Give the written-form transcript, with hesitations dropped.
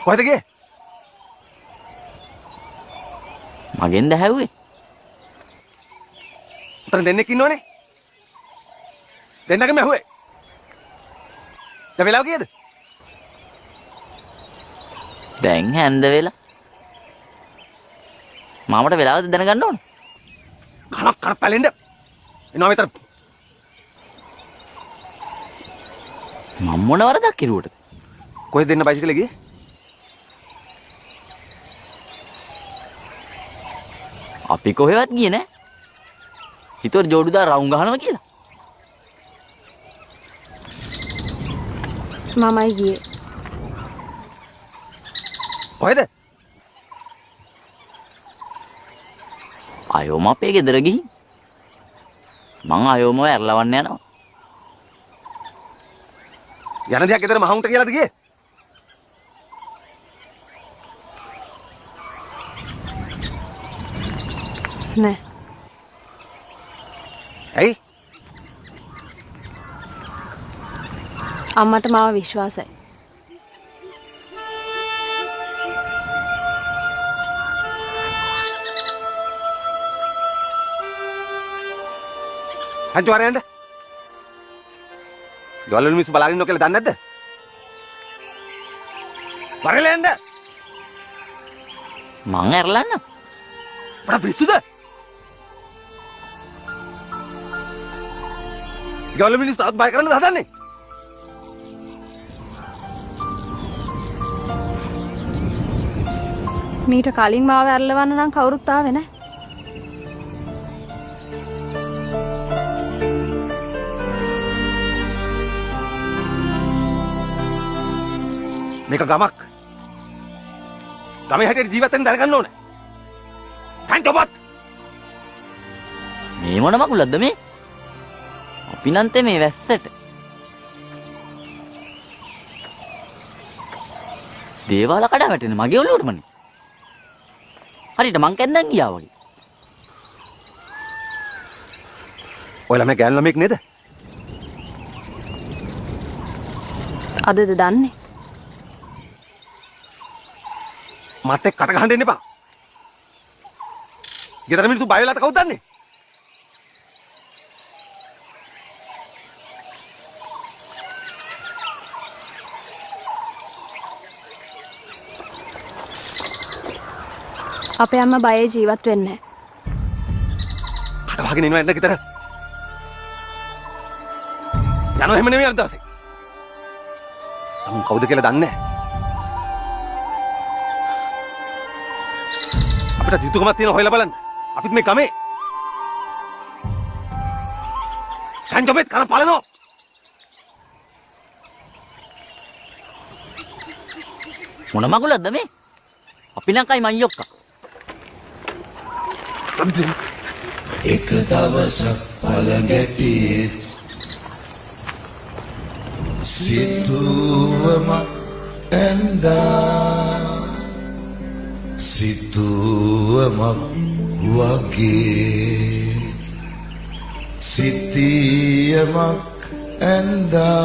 කොහෙද ගියේ? මගෙන් දැහැව්වේ. උතන දෙන්නෙක් ඉන්නවනේ. දෙන්නගෙම ඇහුවේ. දැන් වෙලාව කීයද? දැන් හැන්ද වෙලා. මාමට වෙලාවද දැනගන්න ඕන. කනක් කර පැලෙන්න. එනවා මෙතන. මම මොන වරදක් කෙරුවටද? කොහෙද දෙන්න බයිසිකලේ ගියේ? අපි කොහෙවත් ගියේ නෑ. හිතුවට ජෝඩුදා රවුම් ගහනවා කියලා. මමයි ගියේ. කොහෙද? අයෝම අපේ ගෙදර ගිහින්. මං අයෝමව ඇරලවන්න යනවා. යන දිහා ගෙදර මහවුන්ට කියලාද ගියේ? නෑ. ඇයි? අම්මට මාව විශ්වාසයි. හංචු ආරයන්ද? ගොල්ලෝ මිනිස්සු බලාගෙන ඉන්නෝ කියලා දන්නේ නැද්ද? වරලෙන්ද? මං ඇරලන්න. මට පිස්සුද? ගොල්ලෝ මිනිස්සු තාත් බය කරන්නද හදන්නේ? මීට කලින් මාව ඇරලවන්න නම් කවුරුත් ආවේ නෑ. මේක ගමක්. ගමේ හැටියට ජීවත් වෙන්න දැනගන්න ඕනේ. හංචොපත්. මේ මොන මගුලක්ද මේ? අපි නන්තේ මේ වැස්සට. දේවාල කඩා වැටෙන මගේ ඔළුවටමනේ. හරියට මං කැන්දන් ගියා වගේ. ඔයලා මේ ගෑනු ළමෙක් නේද? අදද දන්නේ? මට කට ගහන්න දෙන්න එපා. ගෙදර මිනිස්සු බය වෙලාද කවුද දන්නේ? අපේ අම්මා බයේ ජීවත් වෙන්නේ නෑ. කට වහගෙන ඉන්නවා එන්න ගෙදර. යනවා එහෙම නෙමෙයි අද දවසේ. මම කවුද කියලා දන්නේ නැහැ. අපිට යුතුයකමක් තියෙනවා හොයලා බලන්න. අපිත් මේ ගමේ. සංජොබෙත් කන පලනවා. මොන මගුලක්ද මේ? අපි නම් කයි මයියොක්කා. එක දවසක් පළඟැටියෙත් සිතුවම ඇන්දා සිතුවමක් වගේ සිතියමක් ඇන්දා